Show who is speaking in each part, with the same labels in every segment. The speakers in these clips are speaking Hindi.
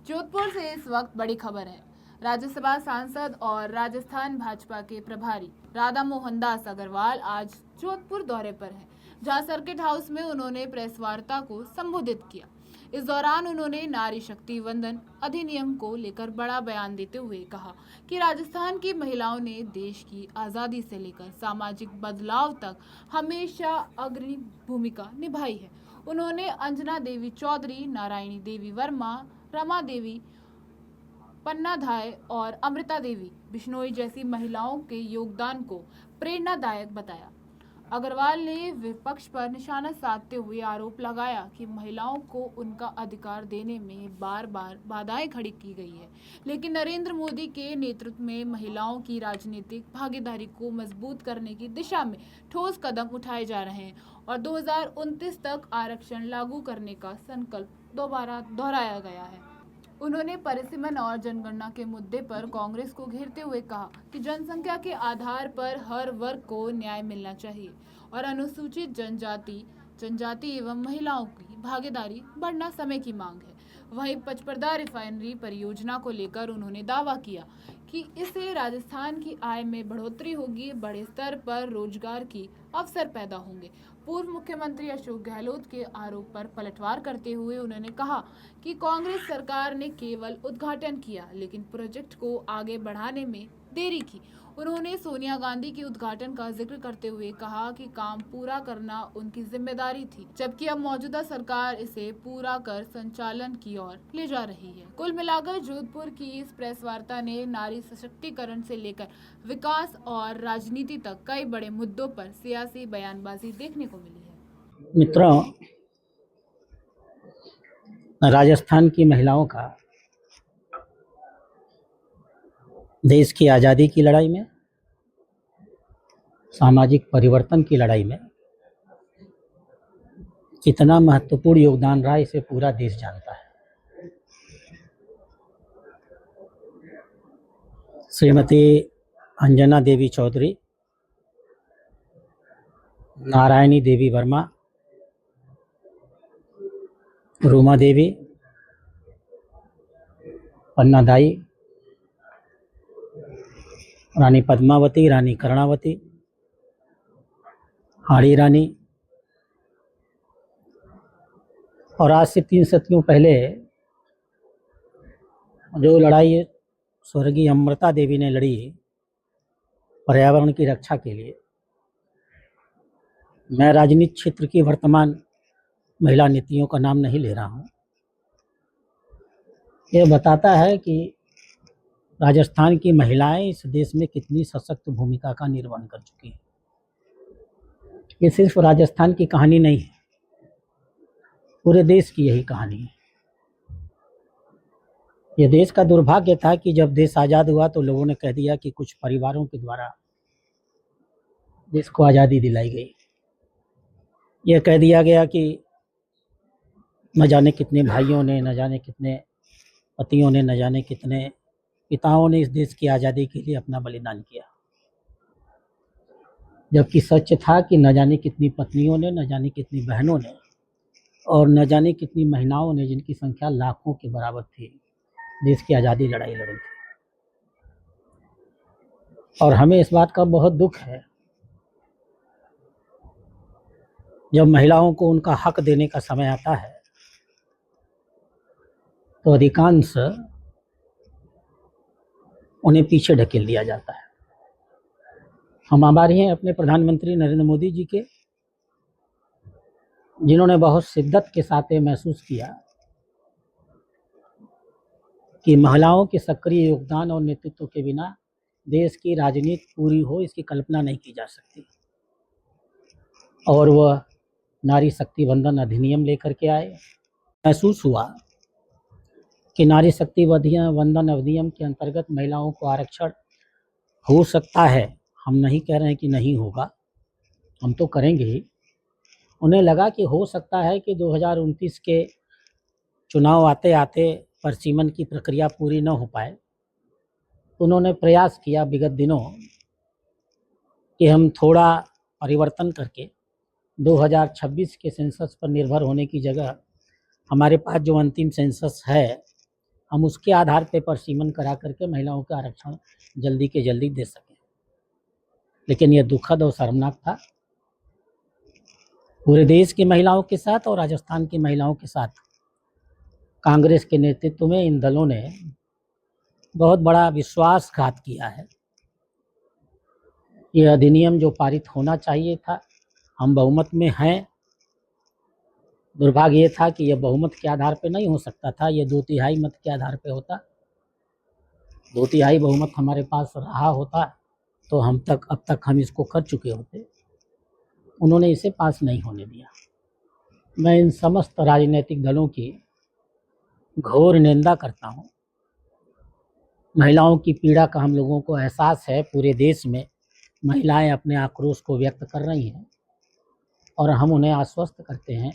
Speaker 1: जोधपुर से इस वक्त बड़ी खबर है। राज्यसभा सांसद और राजस्थान भाजपा के प्रभारी राधा मोहन दास अग्रवाल आज जोधपुर दौरे पर हैं, जहां सर्किट हाउस में उन्होंने प्रेस वार्ता को संबोधित किया। इस दौरान उन्होंने नारी शक्ति वंदन अधिनियम को लेकर बड़ा बयान देते हुए कहा कि राजस्थान की महिलाओं ने देश की आज़ादी से लेकर सामाजिक बदलाव तक हमेशा अग्रणी भूमिका निभाई है। उन्होंने अंजना देवी चौधरी, नारायणी देवी वर्मा, रमा देवी, पन्ना धाय और अमृता देवी बिश्नोई जैसी महिलाओं के योगदान को प्रेरणादायक बताया। अग्रवाल ने विपक्ष पर निशाना साधते हुए आरोप लगाया कि महिलाओं को उनका अधिकार देने में बार बार बाधाएं खड़ी की गई है, लेकिन नरेंद्र मोदी के नेतृत्व में महिलाओं की राजनीतिक भागीदारी को मजबूत करने की दिशा में ठोस कदम उठाए जा रहे हैं और 2029 तक आरक्षण लागू करने का संकल्प दोबारा दोहराया गया है। उन्होंने परिसीमन और जनगणना के मुद्दे पर कांग्रेस को घेरते हुए कहा कि जनसंख्या के आधार पर हर वर्ग को न्याय मिलना चाहिए और अनुसूचित जनजाति एवं महिलाओं की भागीदारी बढ़ना समय की मांग है। वहीं पचपरदा रिफाइनरी परियोजना को लेकर उन्होंने दावा किया कि इससे राजस्थान की आय में बढ़ोतरी होगी, बड़े स्तर पर रोजगार की अवसर पैदा होंगे। पूर्व मुख्यमंत्री अशोक गहलोत के आरोप पर पलटवार करते हुए उन्होंने कहा कि कांग्रेस सरकार ने केवल उद्घाटन किया, लेकिन प्रोजेक्ट को आगे बढ़ाने में देरी की। उन्होंने सोनिया गांधी के उद्घाटन का जिक्र करते हुए कहा कि काम पूरा करना उनकी जिम्मेदारी थी, जबकि अब मौजूदा सरकार इसे पूरा कर संचालन की ओर ले जा रही है। कुल मिलाकर जोधपुर की इस प्रेस वार्ता ने नारी सशक्तिकरण से लेकर विकास और राजनीति तक कई बड़े मुद्दों पर सियासी बयानबाजी देखने को मिली है।
Speaker 2: मित्रों, राजस्थान की महिलाओं का देश की आज़ादी की लड़ाई में, सामाजिक परिवर्तन की लड़ाई में कितना महत्वपूर्ण योगदान रहा, इसे पूरा देश जानता है। श्रीमती अंजना देवी चौधरी, नारायणी देवी वर्मा, रूमा देवी, पन्ना दाई, रानी पद्मावती, रानी कर्णावती, हाड़ी रानी, और आज से 3 सदियों पहले जो लड़ाई स्वर्गीय अमृता देवी ने लड़ी पर्यावरण की रक्षा के लिए, मैं राजनीतिक क्षेत्र की वर्तमान महिला नीतियों का नाम नहीं ले रहा हूँ। यह बताता है कि राजस्थान की महिलाएं इस देश में कितनी सशक्त भूमिका का निर्वहन कर चुकी हैं। ये सिर्फ राजस्थान की कहानी नहीं है, पूरे देश की यही कहानी है। ये देश का दुर्भाग्य था कि जब देश आज़ाद हुआ तो लोगों ने कह दिया कि कुछ परिवारों के द्वारा देश को आज़ादी दिलाई गई। यह कह दिया गया कि न जाने कितने भाइयों ने, न जाने कितने पतियों ने, न जाने कितने पिताओं ने इस देश की आज़ादी के लिए अपना बलिदान किया, जबकि सच था कि न जाने कितनी पत्नियों ने, न जाने कितनी बहनों ने और न जाने कितनी महिलाओं ने, जिनकी संख्या लाखों के बराबर थी, देश की आज़ादी लड़ाई लड़ी थी। और हमें इस बात का बहुत दुख है, जब महिलाओं को उनका हक देने का समय आता है तो अधिकांश उन्हें पीछे ढकेल दिया जाता है। हम आभारी हैं अपने प्रधानमंत्री नरेंद्र मोदी जी के, जिन्होंने बहुत शिद्दत के साथ ये महसूस किया कि महिलाओं के सक्रिय योगदान और नेतृत्व के बिना देश की राजनीति पूरी हो, इसकी कल्पना नहीं की जा सकती। और वह नारी शक्ति वंदन अधिनियम लेकर के आए। महसूस हुआ कि नारी शक्ति वंदन अधिनियम के अंतर्गत महिलाओं को आरक्षण हो सकता है। हम नहीं कह रहे हैं कि नहीं होगा, हम तो करेंगे ही। उन्हें लगा कि हो सकता है कि 2029 के चुनाव आते आते परिसीमन की प्रक्रिया पूरी न हो पाए। उन्होंने प्रयास किया विगत दिनों कि हम थोड़ा परिवर्तन करके 2026 के सेंसस पर निर्भर होने की जगह हमारे पास जो अंतिम सेंसस है हम उसके आधार पे परसीमन करा करके महिलाओं का आरक्षण जल्दी के जल्दी दे सकें। लेकिन यह दुखद और शर्मनाक था। पूरे देश की महिलाओं के साथ और राजस्थान की महिलाओं के साथ कांग्रेस के नेतृत्व में इन दलों ने बहुत बड़ा विश्वासघात किया है। यह अधिनियम जो पारित होना चाहिए था, हम बहुमत में हैं। दुर्भाग्य ये था कि यह बहुमत के आधार पे नहीं हो सकता था, यह 2/3 मत के आधार पे होता। 2/3 बहुमत हमारे पास रहा होता तो अब तक हम इसको कर चुके होते। उन्होंने इसे पास नहीं होने दिया। मैं इन समस्त राजनीतिक दलों की घोर निंदा करता हूँ। महिलाओं की पीड़ा का हम लोगों को एहसास है। पूरे देश में महिलाएं अपने आक्रोश को व्यक्त कर रही हैं और हम उन्हें आश्वस्त करते हैं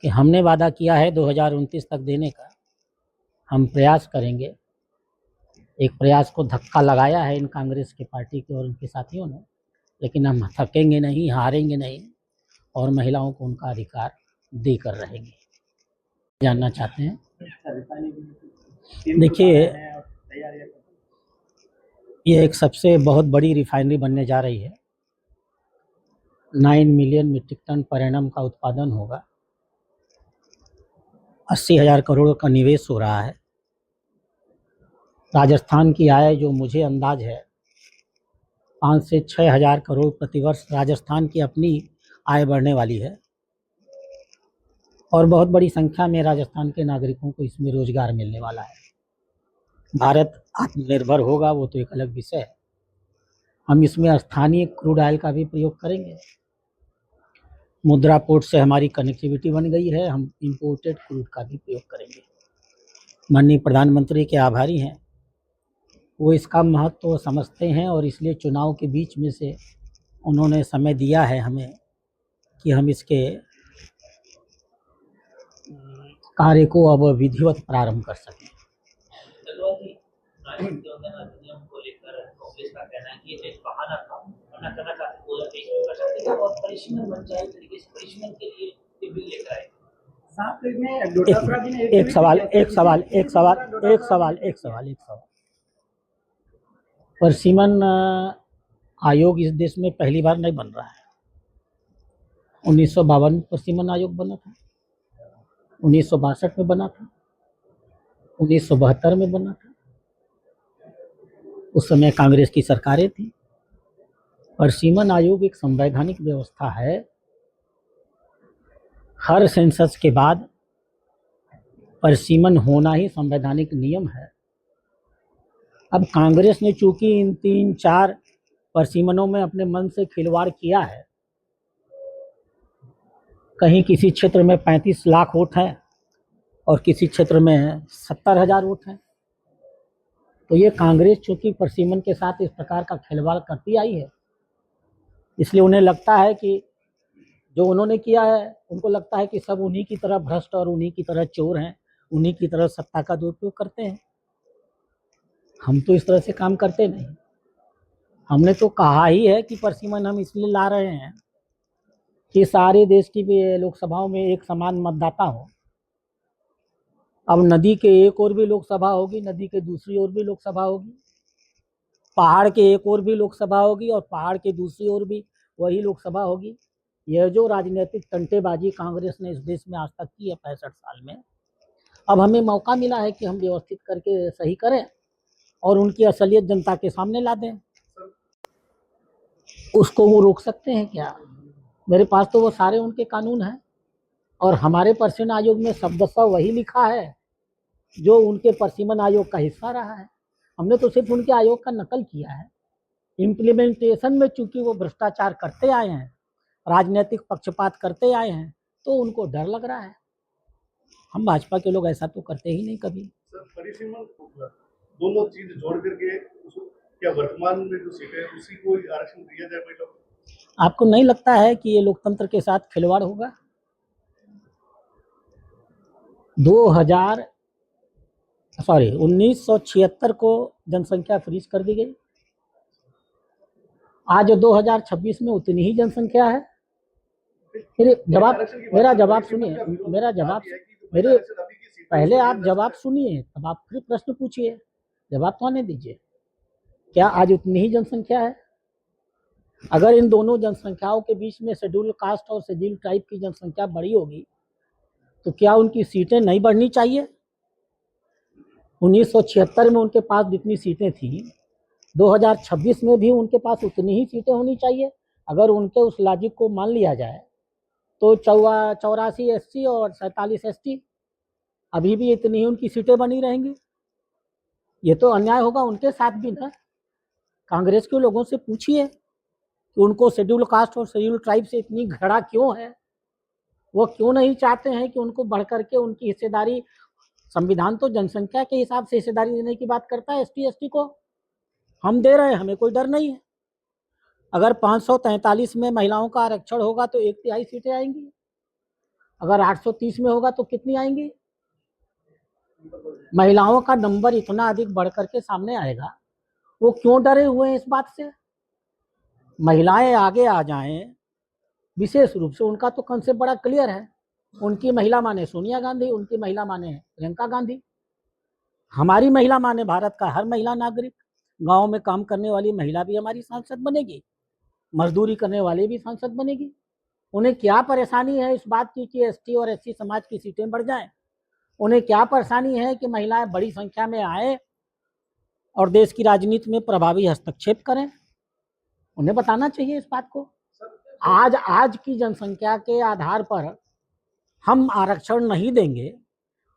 Speaker 2: कि हमने वादा किया है 2029 तक देने का। हम प्रयास करेंगे। एक प्रयास को धक्का लगाया है इन कांग्रेस की पार्टी के और उनके साथियों ने, लेकिन हम थकेंगे नहीं, हारेंगे नहीं और महिलाओं को उनका अधिकार देकर रहेंगे। जानना चाहते हैं? देखिए, ये एक सबसे बहुत बड़ी रिफाइनरी बनने जा रही है। 9 मिलियन मीट्रिक टन पर एनम का उत्पादन होगा। 80,000 करोड़ का निवेश हो रहा है। राजस्थान की आय जो मुझे अंदाज है 5 से 6 हज़ार करोड़ प्रतिवर्ष राजस्थान की अपनी आय बढ़ने वाली है और बहुत बड़ी संख्या में राजस्थान के नागरिकों को इसमें रोजगार मिलने वाला है। भारत आत्मनिर्भर होगा वो तो एक अलग विषय है। हम इसमें स्थानीय क्रूड ऑयल का भी प्रयोग करेंगे। मुद्रा पोर्ट से हमारी कनेक्टिविटी बन गई है, हम इंपोर्टेड क्रूड का भी प्रयोग करेंगे। माननीय प्रधानमंत्री के आभारी हैं, वो इसका महत्व समझते हैं और इसलिए चुनाव के बीच में से उन्होंने समय दिया है हमें कि हम इसके कार्य को अब विधिवत प्रारंभ कर सकें।
Speaker 3: को लेकर कांग्रेस का कहना है कि ये एक बहाना था, वरना करना चाहते पूरा देश में कर सकते थे और परिसीमन बन जाए तरीके से परिसीमन के लिए ये बिल लेकर आए।
Speaker 2: एक सवाल। परिसीमन आयोग इस देश में पहली बार नहीं बन रहा है। 1952 में परिसीमन आयोग बना था, 1962 में बना था, 1972 में बना था। उस समय कांग्रेस की सरकारें थी। परिसीमन आयोग एक संवैधानिक व्यवस्था है। हर सेंसस के बाद परिसीमन होना ही संवैधानिक नियम है। अब कांग्रेस ने चूंकि इन 3-4 परिसीमनों में अपने मन से खिलवाड़ किया है, कहीं किसी क्षेत्र में 35 लाख वोट हैं और किसी क्षेत्र में 70,000 वोट हैं, तो ये कांग्रेस चूंकि परिसीमन के साथ इस प्रकार का खिलवाड़ करती आई है, इसलिए उन्हें लगता है कि जो उन्होंने किया है, उनको लगता है कि सब उन्हीं की तरह भ्रष्ट और उन्हीं की तरह चोर हैं, उन्हीं की तरह सत्ता का दुरुपयोग करते हैं। हम तो इस तरह से काम करते नहीं। हमने तो कहा ही है कि परिसीमन हम इसलिए ला रहे हैं कि सारे देश की भी लोकसभाओं में एक समान मतदाता हो। अब नदी के एक ओर भी लोकसभा होगी, नदी के दूसरी ओर भी लोकसभा होगी, पहाड़ के एक ओर भी लोकसभा होगी और पहाड़ के दूसरी ओर भी वही लोकसभा होगी। यह जो राजनीतिक टंटेबाजी कांग्रेस ने इस देश में आज तक की है 65 साल में, अब हमें मौका मिला है कि हम व्यवस्थित करके सही करें और उनकी असलियत जनता के सामने ला दें। उसको वो रोक सकते हैं क्या? मेरे पास तो वो सारे उनके कानून हैं और हमारे परिसीमन आयोग में शब्दशः वही लिखा है जो उनके परिसीमन आयोग का हिस्सा रहा है। हमने तो सिर्फ उनके आयोग का नकल किया है। इम्प्लीमेंटेशन में चूंकि वो भ्रष्टाचार करते आए हैं, राजनीतिक पक्षपात करते आए हैं, तो उनको डर लग रहा है। हम भाजपा के लोग ऐसा तो करते ही नहीं कभी।
Speaker 4: सर, परिसीमन दोनों चीज जोड़ करके क्या वर्तमान में जो सीटें हैं उसी को आरक्षण दिया जाए महिलाओं को?
Speaker 2: आपको नहीं लगता है कि ये लोकतंत्र के साथ खिलवाड़ होगा? 1976 को जनसंख्या फ्रीज कर दी गई। आज 2026 में उतनी ही जनसंख्या है। मेरा जवाब सुनिए, पहले आप जवाब सुनिए, तब आप फिर प्रश्न पूछिए, जवाब तो आने दीजिए। क्या आज उतनी ही जनसंख्या है? अगर इन दोनों जनसंख्याओं के बीच में शेड्यूल कास्ट और शेड्यूल ट्राइब की जनसंख्या बड़ी होगी तो क्या उनकी सीटें नहीं बढ़नी चाहिए? 1976 में उनके पास जितनी सीटें थी, 2026 में भी उनके पास उतनी ही सीटें होनी चाहिए। अगर उनके उस लॉजिक को मान लिया जाए तो 84 SC और 47 ST, अभी भी इतनी ही उनकी सीटें बनी रहेंगी। ये तो अन्याय होगा उनके साथ भी ना। कांग्रेस के लोगों से पूछिए कि उनको शेड्यूल कास्ट और शेड्यूल ट्राइब से इतनी घृणा क्यों है। वो क्यों नहीं चाहते हैं कि उनको बढ़ करके उनकी हिस्सेदारी, संविधान तो जनसंख्या के हिसाब से हिस्सेदारी देने की बात करता है ST ST को। हम दे रहे हैं, हमें कोई डर नहीं है। अगर 543 में महिलाओं का आरक्षण होगा तो 1/3 सीटें आएंगी। अगर 830 में होगा तो कितनी आएंगी? महिलाओं का नंबर इतना अधिक बढ़ करके सामने आएगा। वो क्यों डरे हुए हैं इस बात से? महिलाएं आगे आ जाएं, विशेष रूप से उनका तो कंसेप्ट बड़ा क्लियर है। उनकी महिला माने सोनिया गांधी, उनकी महिला माने प्रियंका गांधी। हमारी महिला माने भारत का हर महिला नागरिक। गांव में काम करने वाली महिला भी हमारी सांसद बनेगी, मजदूरी करने वाले भी सांसद बनेगी। उन्हें क्या परेशानी है इस बात की कि ST और SC समाज की सीटें बढ़ जाएं? उन्हें क्या परेशानी है कि महिलाएं बड़ी संख्या में आए और देश की राजनीति में प्रभावी हस्तक्षेप करें? उन्हें बताना चाहिए इस बात को। आज की जनसंख्या के आधार पर हम आरक्षण नहीं देंगे।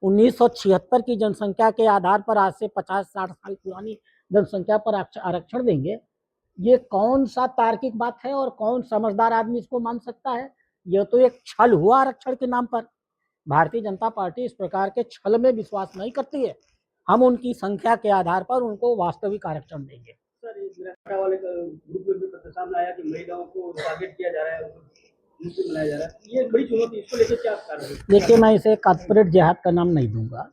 Speaker 2: 1976 की जनसंख्या के आधार पर आज से 50-60 साल पुरानी जनसंख्या पर आरक्षण देंगे। ये कौन सा तार्किक बात है और कौन समझदार आदमी इसको मान सकता है? यह तो एक छल हुआ आरक्षण के नाम पर। भारतीय जनता पार्टी इस प्रकार के छल में विश्वास नहीं करती है। हम उनकी संख्या के आधार पर उनको वास्तविक आरक्षण देंगे।
Speaker 5: सर, इस मेरा वाले ग्रुप में भी पत्र सामने आया कि महिलाओं को टारगेट किया जा रहा है, मुस्लिम बनाया जा रहा है। ये बड़ी चुनौती, इसको लेकर क्या कार्रवाई?
Speaker 2: देखिए, मैं इसे कॉर्पोरेट जिहाद का नाम नहीं दूंगा।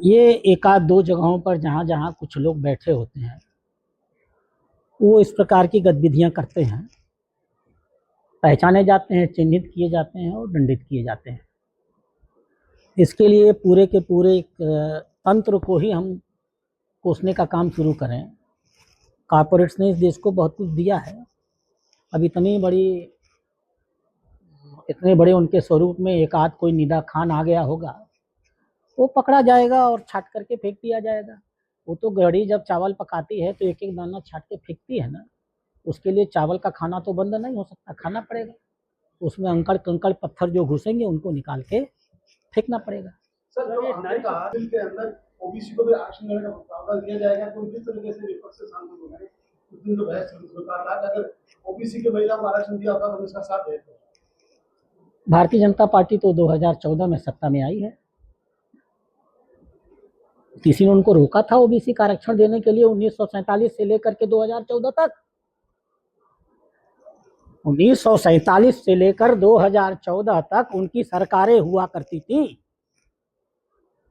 Speaker 2: ये एक आध दो जगहों पर जहां जहां कुछ लोग बैठे होते हैं वो इस प्रकार की गतिविधियां करते हैं, पहचाने जाते हैं, चिन्हित किए जाते हैं और दंडित किए जाते हैं। इसके लिए पूरे के पूरे एक तंत्र को ही हम कोसने का काम शुरू करें। कॉर्पोरेट्स ने इस देश को बहुत कुछ दिया है। अब इतने बड़े उनके स्वरूप में एक आध कोई निदा खान आ गया होगा, वो पकड़ा जाएगा और छाट करके फेंक दिया जाएगा। वो तो गड़ी जब चावल पकाती है तो एक एक दाना छाट के फेंकती है ना। उसके लिए चावल का खाना तो बंद नहीं हो सकता, खाना पड़ेगा। उसमें अंकड़ कंकड़ पत्थर जो घुसेंगे उनको निकाल के फेंकना पड़ेगा।
Speaker 4: सर, जो आपने कहा बिल के अंदर ओबीसी को भी आरक्षण देने का प्रावधान किया जाएगा, तो जिस तरीके से विपक्ष से सांसद हो गए उस दिन जो बहस होता था कि अगर ओबीसी के महिला को आरक्षण दिया होता तो हम इसका साथ देते।
Speaker 2: भारतीय जनता पार्टी तो 2014 में सत्ता में आई है। किसी ने उनको रोका था ओबीसी का आरक्षण देने के लिए? 1947 से लेकर के 2014 तक, 1947 से लेकर 2014 तक उनकी सरकारें हुआ करती थी।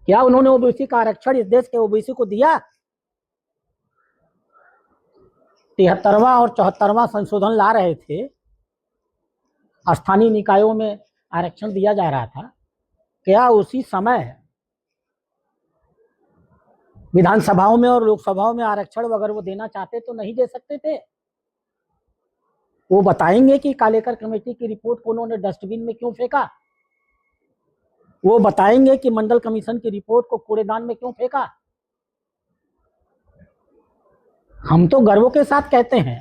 Speaker 2: क्या उन्होंने ओबीसी का आरक्षण इस देश के ओबीसी को दिया? 73वां और 74वां संशोधन ला रहे थे, स्थानीय निकायों में आरक्षण दिया जा रहा था। क्या उसी समय विधानसभाओं में और लोकसभाओं में आरक्षण अगर वो देना चाहते तो नहीं दे सकते थे? वो बताएंगे कि कालेकर कमेटी की रिपोर्ट को उन्होंने डस्टबिन में क्यों फेंका। वो बताएंगे कि मंडल कमीशन की रिपोर्ट को कूड़ेदान में क्यों फेंका। हम तो गर्व के साथ कहते हैं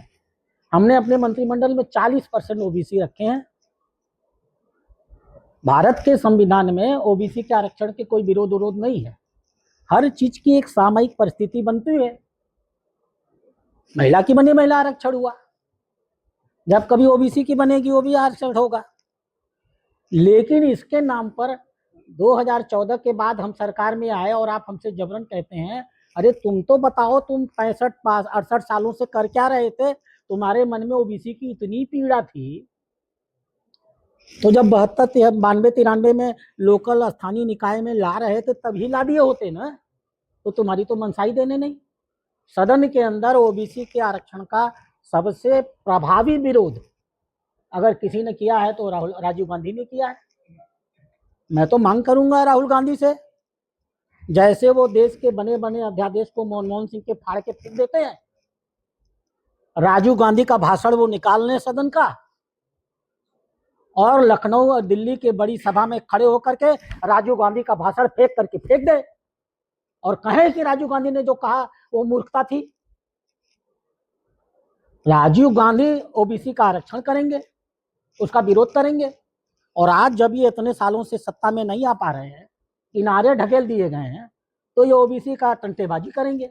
Speaker 2: हमने अपने मंत्रिमंडल में 40% ओबीसी रखे हैं। भारत के संविधान में ओबीसी के आरक्षण के कोई विरोध नहीं है। हर चीज की एक सामयिक परिस्थिति बनती है। महिला की बनी महिला आरक्षण हुआ, जब कभी ओबीसी की बनेगी वो भी आरक्षण होगा। लेकिन इसके नाम पर 2014 के बाद हम सरकार में आए और आप हमसे जबरन कहते हैं अरे तुम तो बताओ, तुम 65-68 सालों से कर क्या रहे थे? तुम्हारे मन में ओबीसी की इतनी पीड़ा थी तो जब 72, 92, 93 में लोकल स्थानीय निकाय में ला रहे थे तभी ला दिए होते ना। तो तुम्हारी तो मनसाई देने नहीं। सदन के अंदर ओबीसी के आरक्षण का सबसे प्रभावी विरोध अगर किसी ने किया है तो राजीव गांधी ने किया है। मैं तो मांग करूंगा राहुल गांधी से, जैसे वो देश के बने बने अध्यादेश को मनमोहन सिंह के फाड़ के फेंक देते हैं, राजीव गांधी का भाषण वो निकाल लें सदन का, और लखनऊ और दिल्ली के बड़ी सभा में खड़े होकर के राजीव गांधी का भाषण फेंक दे और कहें कि राजीव गांधी ने जो कहा वो मूर्खता थी। राजीव गांधी ओबीसी का आरक्षण करेंगे, उसका विरोध करेंगे, और आज जब ये इतने सालों से सत्ता में नहीं आ पा रहे हैं, किनारे ढकेल दिए गए हैं, तो ये ओबीसी का टंटेबाजी करेंगे।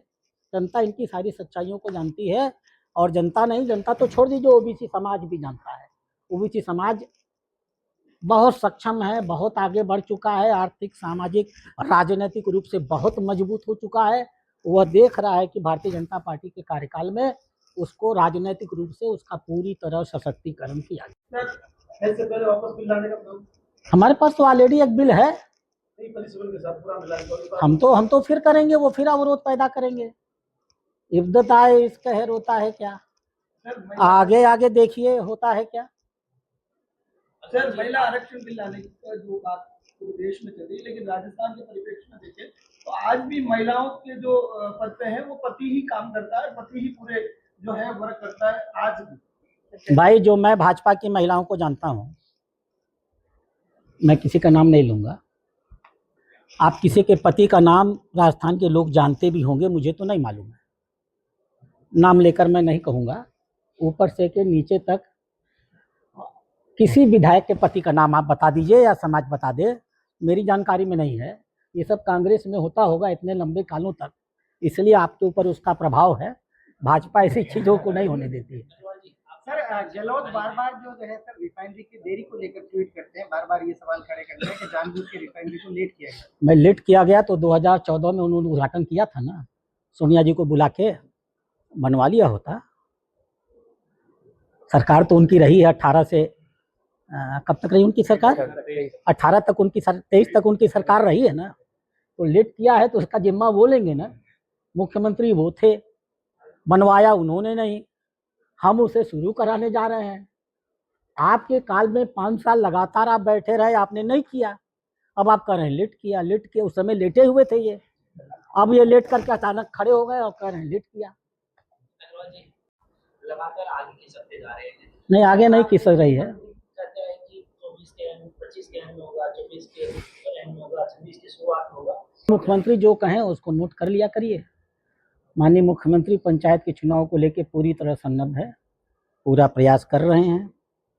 Speaker 2: जनता इनकी सारी सच्चाइयों को जानती है, और जनता नहीं, जनता तो छोड़ दीजिए, ओबीसी समाज भी जानता है। ओबीसी समाज बहुत सक्षम है, बहुत आगे बढ़ चुका है, आर्थिक, सामाजिक, राजनीतिक रूप से बहुत मजबूत हो चुका है। वह देख रहा है कि भारतीय जनता पार्टी के कार्यकाल में उसको राजनीतिक रूप से उसका पूरी तरह सशक्तिकरण किया गया।
Speaker 4: इससे पहले वापस बिल लाने का प्रयोग
Speaker 2: हमारे पास तो ऑलरेडी एक बिल है,
Speaker 4: नहीं परिसीमन के साथ पूरा मिला
Speaker 2: हम तो फिर करेंगे, वो फिर अवरोध पैदा करेंगे। इब्दत आए इस कहर होता है क्या, आगे आगे देखिए होता है क्या।
Speaker 5: सर, महिला आरक्षण बिल लाने की जो बात पूरे देश में चल रही है, लेकिन राजस्थान के परिप्रेक्ष्य में देखें तो आज भी महिलाओं के जो पद पे है वो पति ही काम करता है, पति ही पूरे जो है वर्क करता है आज भी।
Speaker 2: भाई, जो मैं भाजपा की महिलाओं को जानता हूं, मैं किसी का नाम नहीं लूंगा, आप किसी के पति का नाम राजस्थान के लोग जानते भी होंगे, मुझे तो नहीं मालूम है, नाम लेकर मैं नहीं कहूँगा, ऊपर से के नीचे तक किसी विधायक के पति का नाम आप बता दीजिए या समाज बता दे, मेरी जानकारी में नहीं है। ये सब कांग्रेस में होता होगा इतने लंबे कालों तक, इसलिए आपके ऊपर उसका प्रभाव है। भाजपा ऐसी चीज़ों को नहीं होने देती है।
Speaker 5: सर, गहलोत बार बार जो है सर रिफाइनरी की देरी को लेकर ट्वीट करते हैं, बार बार ये सवाल खड़े करते हैं कि जानबूझ के रिफाइनरी को लेट किया गया।
Speaker 2: मैं लेट किया गया तो 2014 में उन्होंने उद्घाटन किया था ना, सोनिया जी को बुला के, बनवा लिया होता। सरकार तो उनकी रही है 18 से कब तक रही उनकी सरकार, 18 तक उनकी 23 तक उनकी सरकार रही है ना, तो लेट किया है तो उसका जिम्मा वो लेंगे ना। मुख्यमंत्री वो थे, बनवाया उन्होंने नहीं, हम उसे शुरू कराने जा रहे हैं। आपके काल में 5 साल लगातार आप बैठे रहे, आपने नहीं किया, अब आप कह रहे हैं लेट किया। उस समय लेटे हुए थे ये, अब ये लेट करके अचानक खड़े हो गए और कह रहे हैं लेट किया।
Speaker 3: लगातार आगे की सकते जा रहे हैं,
Speaker 2: नहीं, आगे नहीं खिसक रही है।
Speaker 3: कहते हैं कि 24 के एंड 25 के एंड होगा, 24 के एंड होगा, 26 की शुरुआत होगा।
Speaker 2: मुख्यमंत्री जो कहें उसको नोट कर लिया करिए। माननीय मुख्यमंत्री पंचायत के चुनाव को लेकर पूरी तरह सन्नद्ध है, पूरा प्रयास कर रहे हैं,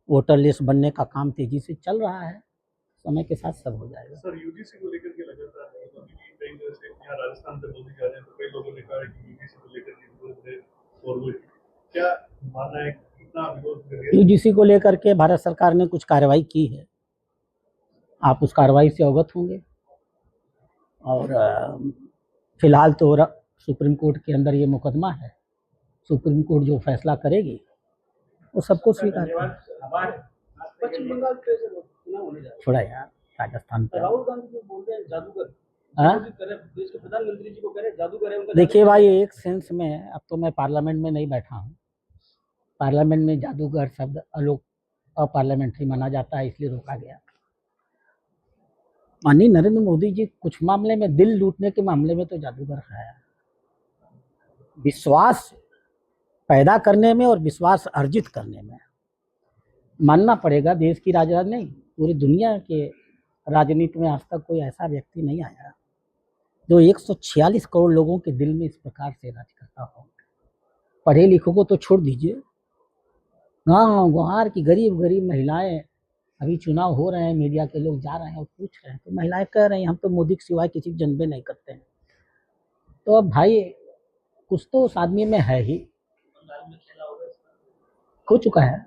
Speaker 2: वोटर लिस्ट बनने का काम तेजी से चल रहा है, समय के साथ सब हो जाएगा।
Speaker 6: सर, यूजीसी को लेकर के लगातार कई तरह से यहाँ राजस्थान से बोली जा रहे हैं, तो कई लोगों ने कहा है कि यूजीसी को लेकर के विरोध है, और वो क्या मानना है, कितना विरोध?
Speaker 2: यूजीसी को लेकर के भारत सरकार ने कुछ कार्रवाई की है, आप उस कार्रवाई से अवगत होंगे, और फिलहाल तो सुप्रीम कोर्ट के अंदर ये मुकदमा है, सुप्रीम कोर्ट जो फैसला करेगी वो सबको स्वीकार है।
Speaker 5: पश्चिम बंगाल से चुनाव होने जा रहा है,
Speaker 2: छोड़ा यार, राजस्थान पर
Speaker 5: राहुल गांधी जो बोल रहे हैं जादूगर,
Speaker 2: हाँ?
Speaker 5: देश के प्रधानमंत्री जी को कह रहे हैं जादूगर है उनका।
Speaker 2: देखिए भाई, एक सेंस में, अब तो मैं पार्लियामेंट में नहीं बैठा हूँ, पार्लियामेंट में जादूगर शब्द अपार्लियामेंट्री माना जाता है, इसलिए रोका गया। माननीय नरेंद्र मोदी जी कुछ मामले में, दिल लूटने के मामले में तो जादूगर है। विश्वास पैदा करने में और विश्वास अर्जित करने में मानना पड़ेगा, देश की राजनीति नहीं, पूरी दुनिया के राजनीति में आज तक कोई ऐसा व्यक्ति नहीं आया जो 146 करोड़ लोगों के दिल में इस प्रकार से राज करता हो। पढ़े लिखों को तो छोड़ दीजिए, गाँव गुहार की गरीब गरीब महिलाएं, अभी चुनाव हो रहे हैं, मीडिया के लोग जा रहे हैं और पूछ रहे हैं, तो महिलाएं कह रही हैं हम तो मोदी के सिवाय किसी जन्मे नहीं करते हैं। तो अब भाई कुछ तो उस आदमी में है ही, हो चुका है।